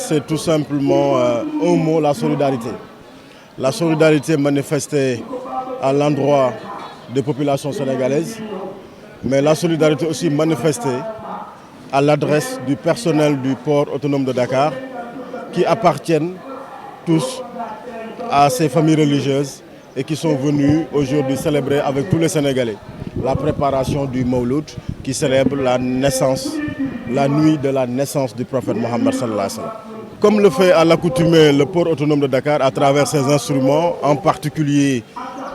c'est tout simplement un mot, la solidarité. La solidarité manifestée à l'endroit des populations sénégalaises, mais la solidarité aussi manifestée à l'adresse du personnel du port autonome de Dakar, qui appartiennent tous à ces familles religieuses et qui sont venus aujourd'hui célébrer avec tous les Sénégalais la préparation du Mawlud qui célèbre la naissance, la nuit de la naissance du prophète Mohammed sallallahu alayhi wa sallam. Comme le fait à l'accoutumée le port autonome de Dakar à travers ses instruments, en particulier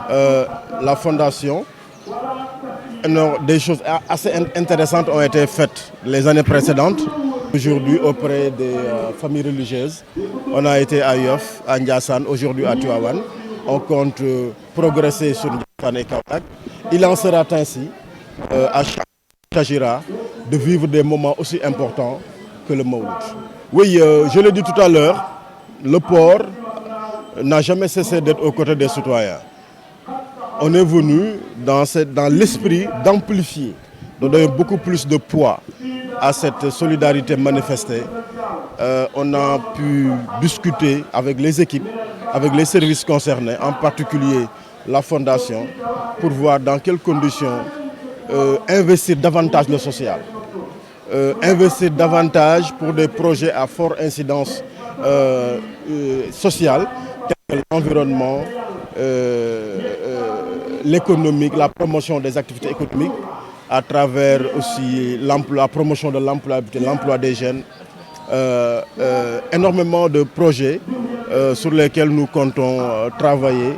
la fondation, des choses assez intéressantes ont été faites les années précédentes. Aujourd'hui auprès des familles religieuses, on a été à Yoff, à Ndiassane, aujourd'hui à Tivaouane. On compte progresser sur Ndiassane et Kaolack. Il en sera ainsi à chaque s'agira de vivre des moments aussi importants que le Mawlud. Oui, je l'ai dit tout à l'heure, le port n'a jamais cessé d'être aux côtés des citoyens. On est venu dans l'esprit d'amplifier, de donner beaucoup plus de poids à cette solidarité manifestée. On a pu discuter avec les équipes, avec les services concernés, en particulier la fondation, pour voir dans quelles conditions investir davantage le social. Investir davantage pour des projets à forte incidence sociale, tels que l'environnement, l'économique, la promotion des activités économiques, à travers aussi la promotion de l'employabilité, l'emploi des jeunes. Énormément de projets sur lesquels nous comptons travailler,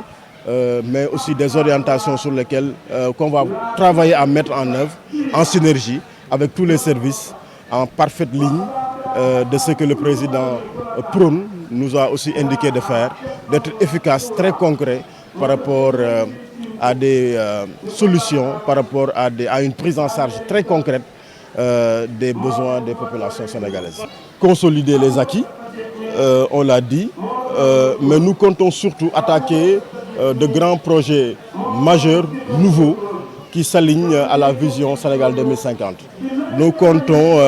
mais aussi des orientations sur lesquelles qu'on va travailler à mettre en œuvre en synergie avec tous les services, en parfaite ligne de ce que le président prône, nous a aussi indiqué de faire, d'être efficace, très concret par rapport à des solutions, par rapport à une prise en charge très concrète des besoins des populations sénégalaises. Consolider les acquis, on l'a dit, mais nous comptons surtout attaquer de grands projets majeurs, nouveaux, qui s'alignent à la vision Sénégal 2050. Nous comptons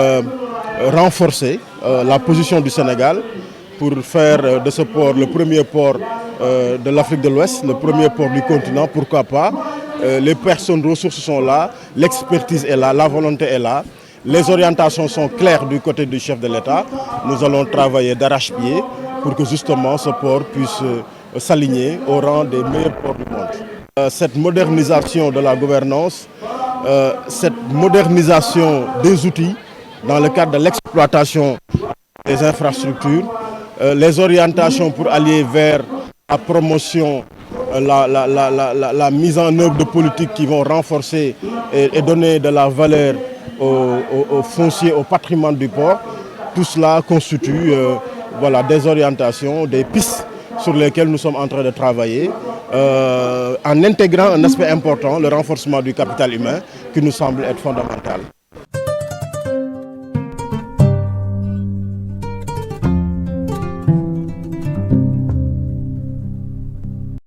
renforcer la position du Sénégal pour faire de ce port le premier port de l'Afrique de l'Ouest, le premier port du continent, pourquoi pas. Les personnes ressources sont là, l'expertise est là, la volonté est là. Les orientations sont claires du côté du chef de l'État. Nous allons travailler d'arrache-pied pour que justement ce port puisse s'aligner au rang des meilleurs ports du monde. Cette modernisation de la gouvernance, cette modernisation des outils dans le cadre de l'exploitation des infrastructures, les orientations pour aller vers la promotion, la mise en œuvre de politiques qui vont renforcer et donner de la valeur au foncier, au patrimoine du port. Tout cela constitue des orientations, des pistes sur lesquelles nous sommes en train de travailler, en intégrant un aspect important, le renforcement du capital humain, qui nous semble être fondamental.